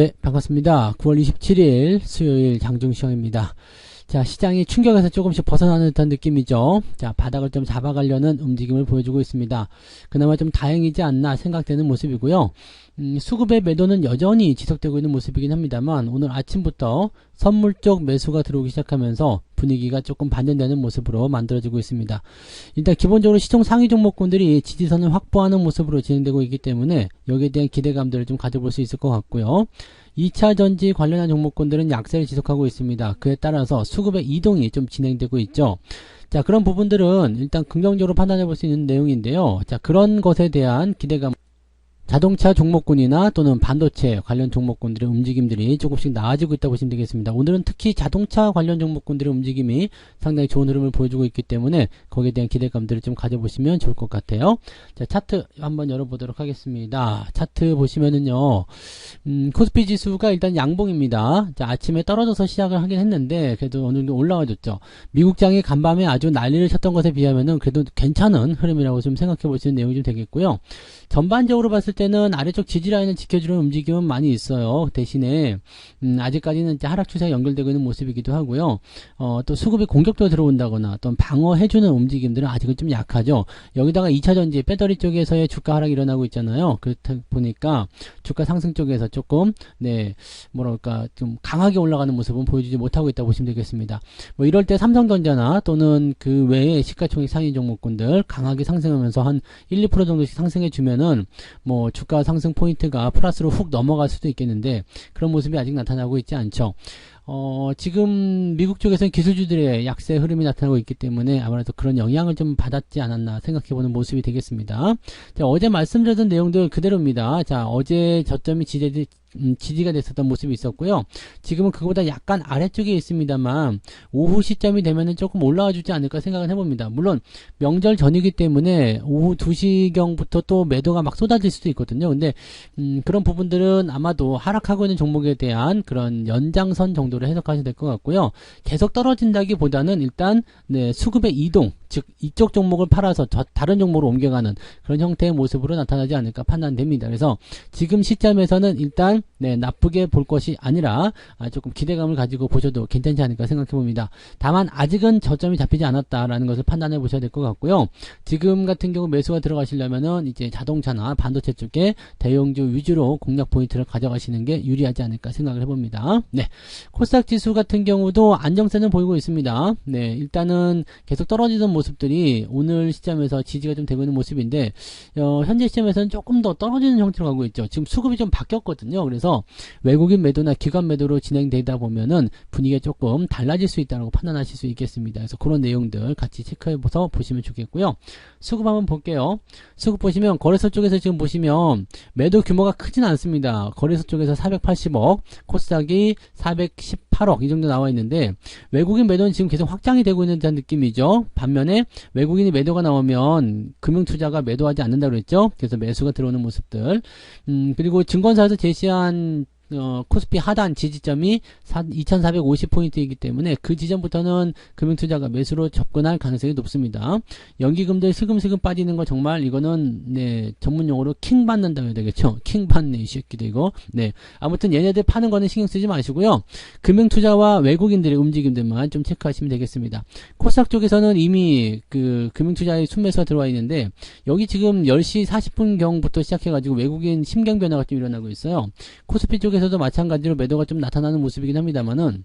네, 반갑습니다. 9월 27일 수요일 장중시황입니다. 자, 시장이 충격에서 조금씩 벗어나는 듯한 느낌이죠. 자, 바닥을 좀 잡아가려는 움직임을 보여주고 있습니다. 그나마 좀 다행이지 않나 생각되는 모습이고요. 수급의 매도는 여전히 지속되고 있는 모습이긴 합니다만 오늘 아침부터 선물 쪽 매수가 들어오기 시작하면서 분위기가 조금 반전되는 모습으로 만들어지고 있습니다. 일단 기본적으로 시총 상위 종목군들이 지지선을 확보하는 모습으로 진행되고 있기 때문에 여기에 대한 기대감들을 좀 가져볼 수 있을 것 같고요. 2차 전지 관련한 종목군들은 약세를 지속하고 있습니다. 그에 따라서 수급의 이동이 좀 진행되고 있죠. 자, 그런 부분들은 일단 긍정적으로 판단해 볼 수 있는 내용인데요. 자, 그런 것에 대한 기대감, 자동차 종목군이나 또는 반도체 관련 종목군들의 움직임들이 조금씩 나아지고 있다고 보시면 되겠습니다. 오늘은 특히 자동차 관련 종목군들의 움직임이 상당히 좋은 흐름을 보여주고 있기 때문에 거기에 대한 기대감들을 좀 가져보시면 좋을 것 같아요. 자, 차트 한번 열어보도록 하겠습니다. 차트 보시면은요, 코스피 지수가 일단 양봉입니다. 자, 아침에 떨어져서 시작을 하긴 했는데 그래도 어느 정도 올라와줬죠. 미국장이 간밤에 아주 난리를 쳤던 것에 비하면은 그래도 괜찮은 흐름이라고 좀 생각해 보시는 내용이 좀 되겠고요. 전반적으로 봤을 때는 아래쪽 지지라인을 지켜주는 움직임은 많이 있어요. 대신에 아직까지는 이제 하락 추세가 연결되고 있는 모습이기도 하고요. 또 수급이 공격적으로 들어온다거나 또 방어해주는 움직임들은 아직은 좀 약하죠. 여기다가 2차전지 배터리 쪽에서의 주가 하락이 일어나고 있잖아요. 그렇다 보니까 주가 상승 쪽에서 조금 뭐랄까 좀 강하게 올라가는 모습은 보여주지 못하고 있다고 보시면 되겠습니다. 뭐 이럴 때 삼성전자나 또는 그 외의 시가총액 상위 종목군들 강하게 상승하면서 한 1, 2% 정도씩 상승해 주면은 뭐 주가 상승 포인트가 플러스로 훅 넘어갈 수도 있겠는데 그런 모습이 아직 나타나고 있지 않죠. 지금 미국 쪽에서는 기술주들의 약세 흐름이 나타나고 있기 때문에 아무래도 그런 영향을 좀 받았지 않았나 생각해보는 모습이 되겠습니다. 자, 어제 말씀드렸던 내용들 그대로입니다. 자, 어제 저점이 지지가 됐었던 모습이 있었고요. 지금은 그거보다 약간 아래쪽에 있습니다만 오후 시점이 되면은 조금 올라와 주지 않을까 생각을 해봅니다. 물론 명절 전이기 때문에 오후 2시경부터 또 매도가 막 쏟아질 수도 있거든요. 근데 그런 부분들은 아마도 하락하고 있는 종목에 대한 그런 연장선 정도로 해석하셔야 될 것 같고요. 계속 떨어진다기보다는 일단 수급의 이동, 즉 이쪽 종목을 팔아서 다른 종목으로 옮겨가는 그런 형태의 모습으로 나타나지 않을까 판단됩니다. 그래서 지금 시점에서는 일단 나쁘게 볼 것이 아니라 조금 기대감을 가지고 보셔도 괜찮지 않을까 생각해 봅니다. 다만 아직은 저점이 잡히지 않았다라는 것을 판단해 보셔야 될 것 같고요. 지금 같은 경우 매수가 들어가시려면은 이제 자동차나 반도체 쪽에 대형주 위주로 공략 포인트를 가져가시는 게 유리하지 않을까 생각을 해봅니다. 코스닥 지수 같은 경우도 안정세는 보이고 있습니다. 일단은 계속 떨어지던 모습들이 오늘 시점에서 지지가 좀 되고 있는 모습인데 현재 시점에서는 조금 더 떨어지는 형태로 가고 있죠. 지금 수급이 좀 바뀌었거든요. 그래서 외국인 매도나 기관 매도로 진행되다 보면은 분위기가 조금 달라질 수 있다고 판단하실 수 있겠습니다. 그래서 그런 내용들 같이 체크해서 보시면 좋겠고요. 수급 한번 볼게요. 수급 보시면 거래소 쪽에서 지금 보시면 매도 규모가 크진 않습니다. 거래소 쪽에서 480억, 코스닥이 418억 이 정도 나와 있는데 외국인 매도는 지금 계속 확장이 되고 있는 듯한 느낌이죠. 반면에 외국인이 매도가 나오면 금융투자가 매도하지 않는다고 그랬죠. 그래서 매수가 들어오는 모습들. 그리고 증권사에서 제시한 코스피 하단 지지점이 2450포인트이기 때문에 그 지점부터는 금융투자가 매수로 접근할 가능성이 높습니다. 연기금들 슬금슬금 빠지는 거 정말 이거는 전문용어로 킹 받는다고 해야 되겠죠. 킹 받네 이 새끼도 이거. 아무튼 얘네들 파는 거는 신경 쓰지 마시고요. 금융투자와 외국인들의 움직임들만 좀 체크하시면 되겠습니다. 코스닥 쪽에서는 이미 그 금융투자의 순매수가 들어와 있는데 여기 지금 10시 40분경부터 시작해가지고 외국인 심경 변화가 좀 일어나고 있어요. 코스피 쪽에 에서도 마찬가지로 매도가 좀 나타나는 모습이긴 합니다만은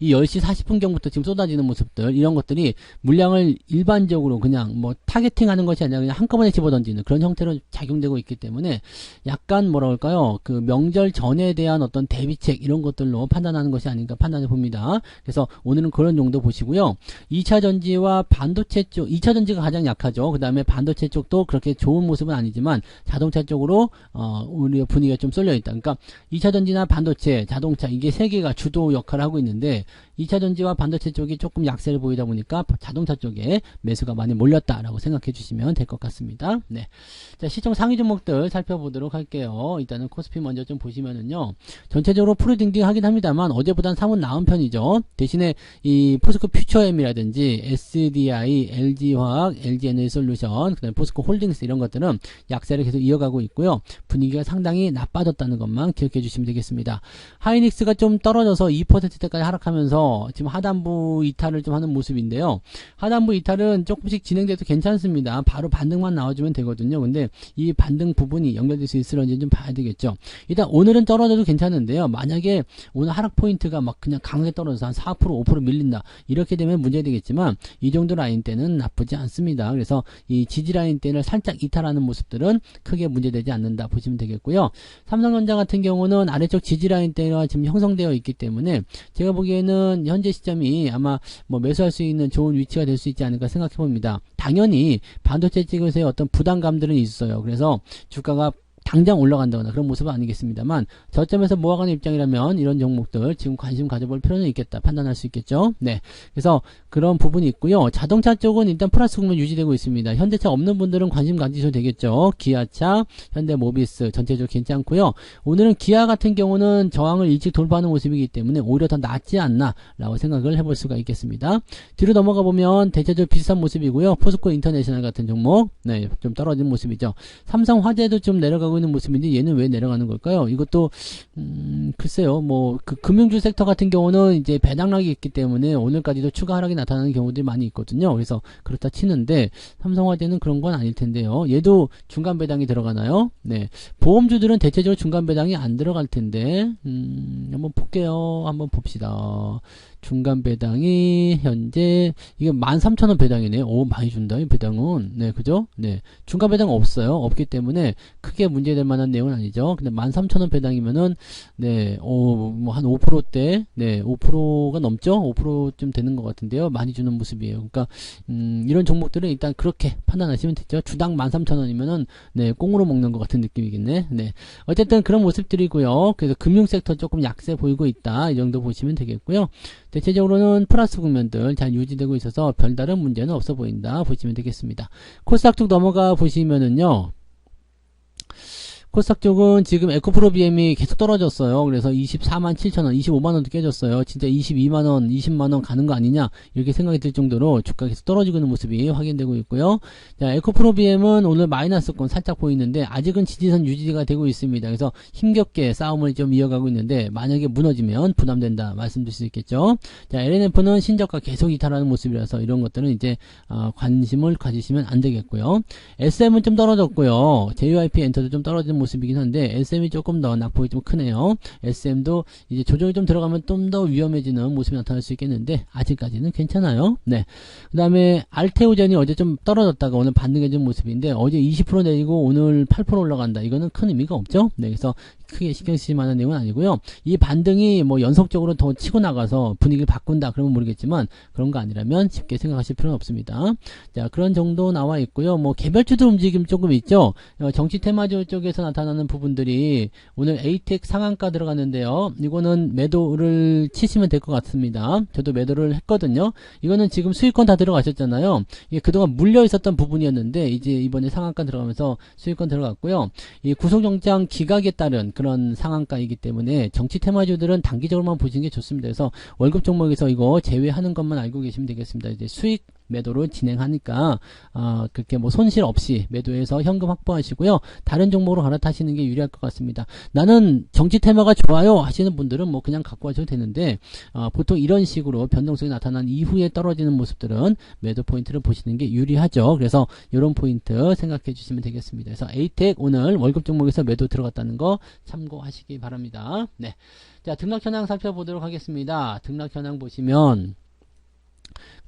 이 10시 40분경부터 지금 쏟아지는 모습들 이런 것들이 물량을 일반적으로 그냥 뭐 타겟팅하는 것이 아니라 그냥 한꺼번에 집어던지는 그런 형태로 작용되고 있기 때문에 약간 뭐라 할까요 그 명절 전에 대한 어떤 대비책 이런 것들로 판단하는 것이 아닌가 판단해 봅니다. 그래서 오늘은 그런 정도 보시고요. 2차 전지와 반도체 쪽 2차 전지가 가장 약하죠. 그 다음에 반도체 쪽도 그렇게 좋은 모습은 아니지만 자동차 쪽으로 우리 분위기가 좀 쏠려 있다. 그러니까 2차 전지나 반도체, 자동차 이게 세 개가 주도 역할을 하고 있는데 2차전지와 반도체 쪽이 조금 약세를 보이다 보니까 자동차 쪽에 매수가 많이 몰렸다라고 생각해 주시면 될 것 같습니다. 네. 자, 시총 상위 종목들 살펴보도록 할게요. 일단은 코스피 먼저 좀 보시면은요. 전체적으로 푸르딩딩 하긴 합니다만 어제보단 사뭇 나은 편이죠. 대신에 이 포스코 퓨처엠이라든지 SDI, LG화학, LG에너지솔루션, 그다음에 포스코 홀딩스 이런 것들은 약세를 계속 이어가고 있고요. 분위기가 상당히 나빠졌다는 것만 기억해 주시면 되겠습니다. 하이닉스가 좀 떨어져서 2%대까지 하락하면서 지금 하단부 이탈을 좀 하는 모습인데요. 하단부 이탈은 조금씩 진행돼도 괜찮습니다. 바로 반등만 나와주면 되거든요. 근데 이 반등 부분이 연결될 수 있을런지 좀 봐야 되겠죠. 일단 오늘은 떨어져도 괜찮은데요. 만약에 오늘 하락 포인트가 막 그냥 강하게 떨어져서 한 4%, 5% 밀린다. 이렇게 되면 문제 되겠지만 이 정도 라인 대는 나쁘지 않습니다. 그래서 이 지지 라인 대를 살짝 이탈하는 모습들은 크게 문제되지 않는다 보시면 되겠고요. 삼성전자 같은 경우는 아래쪽 지지 라인 대가 지금 형성되어 있기 때문에 제가 보기에는 현재 시점이 아마 뭐 매수할 수 있는 좋은 위치가 될 수 있지 않을까 생각해 봅니다. 당연히 반도체 쪽에서의 어떤 부담감들은 있어요. 그래서 주가가 당장 올라간다거나 그런 모습은 아니겠습니다만 저점에서 모아가는 입장이라면 이런 종목들 지금 관심 가져볼 필요는 있겠다 판단할 수 있겠죠. 네, 그래서 그런 부분이 있고요. 자동차 쪽은 일단 플러스 국면 유지되고 있습니다. 현대차 없는 분들은 관심 가지셔도 되겠죠. 기아차, 현대모비스 전체적으로 괜찮고요. 오늘은 기아 같은 경우는 저항을 일찍 돌파하는 모습이기 때문에 오히려 더 낫지 않나 라고 생각을 해볼 수가 있겠습니다. 뒤로 넘어가 보면 대체적으로 비슷한 모습이고요. 포스코 인터내셔널 같은 종목 네, 좀 떨어진 모습이죠. 삼성화재도 좀 내려가고 있는 모습인데 얘는 왜 내려가는 걸까요? 이것도 글쎄요. 뭐 그 금융주 섹터 같은 경우는 이제 배당락이 있기 때문에 오늘까지도 추가 하락이 나타나는 경우들이 많이 있거든요. 그래서 그렇다 치는데 삼성화재는 그런 건 아닐 텐데요. 얘도 중간 배당이 들어가나요? 네. 보험주들은 대체적으로 중간 배당이 안 들어갈 텐데 한번 볼게요. 한번 봅시다. 중간 배당이 현재 이게 13,000원 배당이네요. 오, 많이 준다. 이 배당은. 네, 그죠? 네. 중간 배당 없어요. 없기 때문에 크게 문제될 만한 내용은 아니죠. 근데 13,000원 배당이면은 네, 뭐 한 5%대 네, 5%가 넘죠? 5%쯤 되는 것 같은데요. 많이 주는 모습이에요. 그러니까 이런 종목들은 일단 그렇게 판단하시면 되죠. 주당 13,000원이면은 네, 꽁으로 먹는 것 같은 느낌이겠네. 네. 어쨌든 그런 모습들이고요. 그래서 금융 섹터 조금 약세 보이고 있다. 이 정도 보시면 되겠고요. 대체적으로는 플러스 국면들 잘 유지되고 있어서 별다른 문제는 없어 보인다 보시면 되겠습니다. 코스닥 쪽 넘어가 보시면은요. 코스닥 쪽은 지금 에코프로 BM이 계속 떨어졌어요. 그래서 24만 7천원, 25만원도 깨졌어요. 진짜 22만원, 20만원 가는 거 아니냐 이렇게 생각이 들 정도로 주가가 계속 떨어지고 있는 모습이 확인되고 있고요. 자, 에코프로 BM은 오늘 마이너스권 살짝 보이는데 아직은 지지선 유지가 되고 있습니다. 그래서 힘겹게 싸움을 좀 이어가고 있는데 만약에 무너지면 부담된다 말씀드릴 수 있겠죠. 자, LNF는 신저가 계속 이탈하는 모습이라서 이런 것들은 이제 관심을 가지시면 안 되겠고요. SM은 좀 떨어졌고요. JYP 엔터도 좀 떨어지는 모습이긴 한데 SM이 조금 더 낙폭이 좀 크네요. SM도 이제 조정이 좀 들어가면 좀 더 위험해지는 모습이 나타날 수 있겠는데 아직까지는 괜찮아요. 네. 그 다음에 알테오젠이 어제 좀 떨어졌다가 오늘 반등해준 모습인데 어제 20% 내리고 오늘 8% 올라간다. 이거는 큰 의미가 없죠. 네. 그래서 크게 신경 쓰실 만한 내용은 아니고요. 이 반등이 뭐 연속적으로 더 치고 나가서 분위기를 바꾼다 그러면 모르겠지만 그런 거 아니라면 쉽게 생각하실 필요는 없습니다. 자, 그런 정도 나와 있고요. 뭐 개별주도 움직임 조금 있죠. 정치 테마주 쪽에서 나타나는 부분들이 오늘 에이텍 상한가 들어갔는데요. 이거는 매도를 치시면 될 것 같습니다. 저도 매도를 했거든요. 이거는 지금 수익권 다 들어가셨잖아요. 이게 그동안 물려 있었던 부분이었는데 이제 이번에 상한가 들어가면서 수익권 들어갔고요. 이 구속영장 기각에 따른 그런 상한가이기 때문에 정치 테마주들은 단기적으로만 보시는 게 좋습니다. 그래서 월급 종목에서 이거 제외하는 것만 알고 계시면 되겠습니다. 이제 수익 매도로 진행하니까 그렇게 뭐 손실 없이 매도해서 현금 확보하시고요. 다른 종목으로 갈아타시는 게 유리할 것 같습니다. 나는 정치 테마가 좋아요 하시는 분들은 뭐 그냥 갖고 가셔도 되는데 보통 이런 식으로 변동성이 나타난 이후에 떨어지는 모습들은 매도 포인트를 보시는 게 유리하죠. 그래서 이런 포인트 생각해 주시면 되겠습니다. 그래서 에이텍 오늘 월급 종목에서 매도 들어갔다는 거 참고하시기 바랍니다. 네. 자, 등락 현황 살펴보도록 하겠습니다. 등락 현황 보시면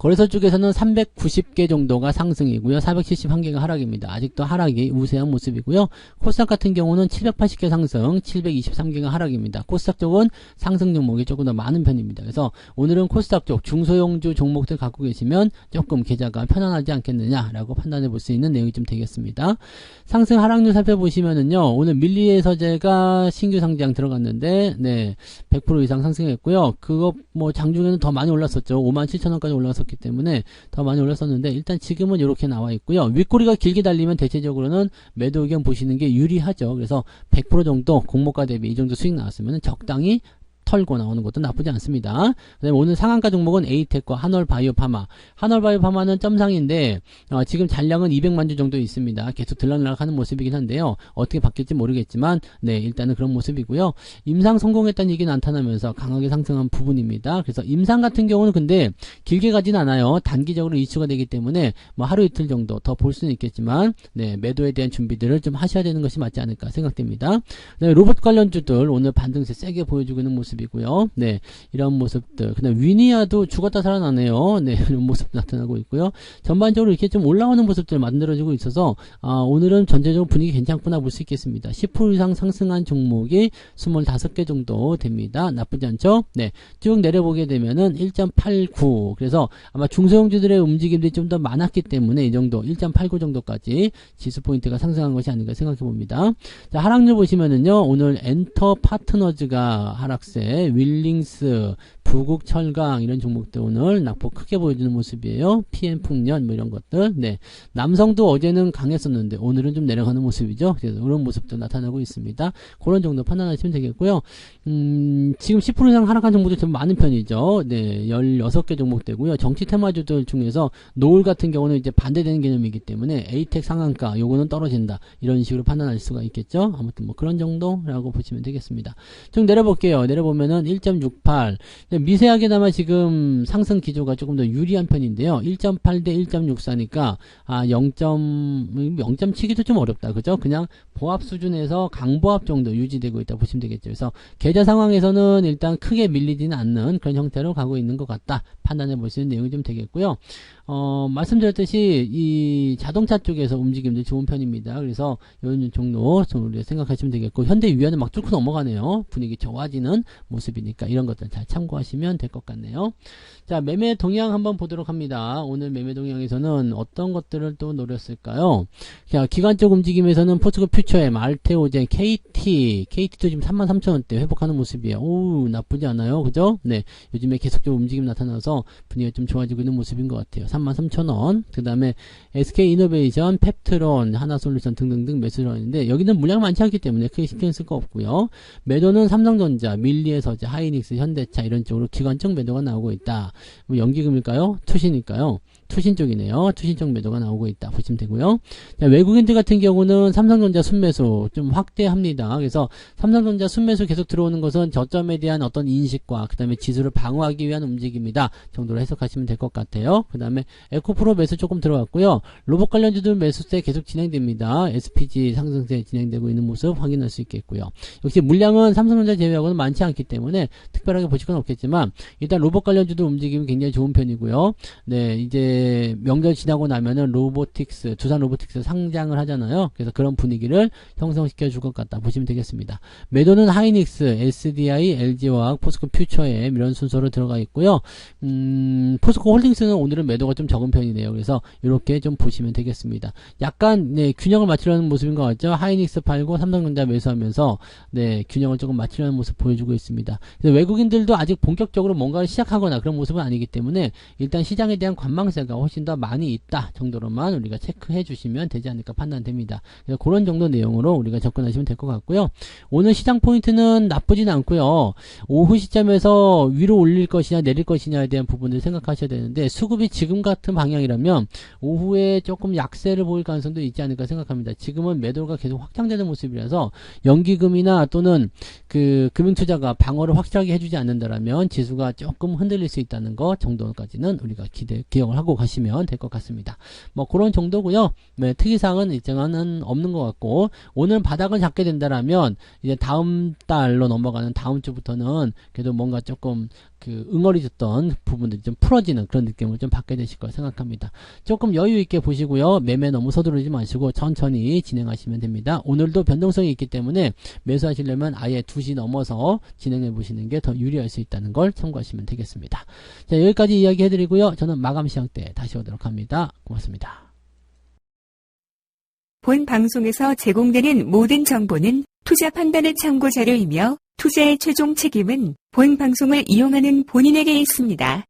거래소 쪽에서는 390개 정도가 상승이고요. 471개가 하락입니다. 아직도 하락이 우세한 모습이고요. 코스닥 같은 경우는 780개 상승, 723개가 하락입니다. 코스닥 쪽은 상승 종목이 조금 더 많은 편입니다. 그래서 오늘은 코스닥 쪽 중소형주 종목들 갖고 계시면 조금 계좌가 편안하지 않겠느냐라고 판단해 볼 수 있는 내용이 좀 되겠습니다. 상승 하락률 살펴보시면은요. 오늘 밀리의 서재가 신규 상장 들어갔는데 100% 이상 상승했고요. 그거 뭐 장중에는 더 많이 올랐었죠. 57,000원까지 올라갔었기 때문에 더 많이 올랐었는데 일단 지금은 이렇게 나와 있고요. 윗꼬리가 길게 달리면 대체적으로는 매도 의견 보시는 게 유리하죠. 그래서 100% 정도 공모가 대비 이 정도 수익 나왔으면 적당히 털고 나오는 것도 나쁘지 않습니다. 그다음에 오늘 상한가 종목은 에이텍과 한올바이오파마. 한올바이오파마는 점상인데 지금 잔량은 200만 주 정도 있습니다. 계속 들락날락하는 모습이긴 한데요. 어떻게 바뀔지 모르겠지만 일단은 그런 모습이고요. 임상 성공했다는 얘기 나타나면서 강하게 상승한 부분입니다. 그래서 임상 같은 경우는 근데 길게 가진 않아요. 단기적으로 이슈가 되기 때문에 뭐 하루 이틀 정도 더 볼 수는 있겠지만 매도에 대한 준비들을 좀 하셔야 되는 것이 맞지 않을까 생각됩니다. 로봇 관련주들 오늘 반등세 세게 보여주고 있는 모습 이고요. 이런 모습들. 그다음 위니아도 죽었다 살아나네요. 이런 모습 나타나고 있고요. 전반적으로 이렇게 좀 올라오는 모습들 만들어지고 있어서 오늘은 전체적으로 분위기 괜찮구나 볼 수 있겠습니다. 10% 이상 상승한 종목이 25개 정도 됩니다. 나쁘지 않죠? 쭉 내려보게 되면은 1.89. 그래서 아마 중소형주들의 움직임들이 좀 더 많았기 때문에 이 정도 1.89 정도까지 지수 포인트가 상승한 것이 아닌가 생각해 봅니다. 자, 하락률 보시면은요. 오늘 엔터 파트너즈가 하락세, 윌링스, 부국철강 이런 종목들 오늘 낙폭 크게 보여주는 모습이에요. PM풍년 뭐 이런 것들. 남성도 어제는 강했었는데 오늘은 좀 내려가는 모습이죠. 그래서 이런 모습도 나타나고 있습니다. 그런 정도 판단하시면 되겠고요. 지금 10% 이상 하락한 종목도 좀 많은 편이죠. 16개 종목 되고요. 정치 테마주들 중에서 노을 같은 경우는 이제 반대되는 개념이기 때문에 에이텍 상한가 요거는 떨어진다. 이런 식으로 판단할 수가 있겠죠. 아무튼 뭐 그런 정도라고 보시면 되겠습니다. 좀 내려볼게요. 내려보면은 1.68. 미세하게나마 지금 상승 기조가 조금 더 유리한 편인데요. 1.8 대 1.64니까 0점 치기도 좀 어렵다. 그죠? 그냥 보합 수준에서 강보합 정도 유지되고 있다 보시면 되겠죠. 그래서 계좌 상황에서는 일단 크게 밀리지는 않는 그런 형태로 가고 있는 것 같다. 판단해 볼 수 있는 내용이 좀 되겠고요. 말씀드렸듯이 이 자동차 쪽에서 움직임도 좋은 편입니다. 그래서 이런 종로 우리가 생각하시면 되겠고 현대유아는 막 뚫고 넘어가네요. 분위기 좋아지는 모습이니까 이런 것들 잘 참고하시면 될 것 같네요. 자, 매매 동향 한번 보도록 합니다. 오늘 매매 동향에서는 어떤 것들을 또 노렸을까요? 자, 기관적 움직임에서는 포스코 퓨처엠, 알테오젠, KT도 지금 33,000원대 회복하는 모습이에요. 오, 나쁘지 않아요. 그죠? 요즘에 계속적으로 움직임 나타나서 분위기가 좀 좋아지고 있는 모습인 것 같아요. 33,000원. 그 다음에 SK이노베이션, 펩트론, 하나솔루션 등등등 매수론인데 여기는 물량 많지 않기 때문에 크게 신경 쓸 거 없고요. 매도는 삼성전자, 밀리의 서재, 하이닉스, 현대차 이런 쪽으로 기관적 매도가 나오고 있다. 뭐 연기금일까요? 투신일까요? 투신 쪽이네요. 투신 쪽 매도가 나오고 있다 보시면 되고요. 자, 외국인들 같은 경우는 삼성전자 순매수 좀 확대합니다. 그래서 삼성전자 순매수 계속 들어오는 것은 저점에 대한 어떤 인식과 그 다음에 지수를 방어하기 위한 움직임이다 정도로 해석하시면 될 것 같아요. 그 다음에 에코프로 매수 조금 들어갔고요. 로봇 관련주들 매수세 계속 진행됩니다. SPG 상승세 진행되고 있는 모습 확인할 수 있겠고요. 역시 물량은 삼성전자 제외하고는 많지 않기 때문에 특별하게 보실 건 없겠지만 일단 로봇 관련주들 움직임이 굉장히 좋은 편이고요. 이제 명절 지나고 나면은 로보틱스, 두산 로보틱스 상장을 하잖아요. 그래서 그런 분위기를 형성시켜 줄 것 같다 보시면 되겠습니다. 매도는 하이닉스, SDI, LG화학, 포스코 퓨처엠 이런 순서로 들어가 있고요. 포스코 홀딩스는 오늘은 매도가 좀 적은 편이네요. 그래서 이렇게 좀 보시면 되겠습니다. 약간 균형을 맞추려는 모습인 것 같죠. 하이닉스 팔고 삼성전자 매수하면서 균형을 조금 맞추려는 모습 보여주고 있습니다. 그래서 외국인들도 아직 본격적으로 뭔가를 시작하거나 그런 모습은 아니기 때문에 일단 시장에 대한 관망세가 훨씬 더 많이 있다 정도로만 우리가 체크해 주시면 되지 않을까 판단됩니다. 그래서 그런 정도 내용으로 우리가 접근하시면 될 것 같고요. 오늘 시장 포인트는 나쁘진 않고요. 오후 시점에서 위로 올릴 것이냐 내릴 것이냐에 대한 부분을 생각하셔야 되는데 수급이 지금 같은 방향이라면 오후에 조금 약세를 보일 가능성도 있지 않을까 생각합니다. 지금은 매도가 계속 확장되는 모습이라서 연기금이나 또는 그 금융투자가 방어를 확실하게 해주지 않는다라면 지수가 조금 흔들릴 수 있다는 것 정도까지는 우리가 기억을 하고 가시면 될 것 같습니다. 뭐 그런 정도고요. 특이사항은 일정은 없는 것 같고 오늘 바닥을 잡게 된다라면 이제 다음 달로 넘어가는 다음 주부터는 그래도 뭔가 조금 응어리졌던 부분들이 좀 풀어지는 그런 느낌을 좀 받게 되실 거라 생각합니다. 조금 여유 있게 보시고요. 매매 너무 서두르지 마시고 천천히 진행하시면 됩니다. 오늘도 변동성이 있기 때문에 매수하시려면 아예 2시 넘어서 진행해 보시는 게 더 유리할 수 있다는 걸 참고하시면 되겠습니다. 자, 여기까지 이야기 해드리고요. 저는 마감 시장 때 다시 오도록 합니다. 고맙습니다. 본 방송에서 제공되는 모든 정보는 투자 판단의 참고 자료이며 투자의 최종 책임은 본 방송을 이용하는 본인에게 있습니다.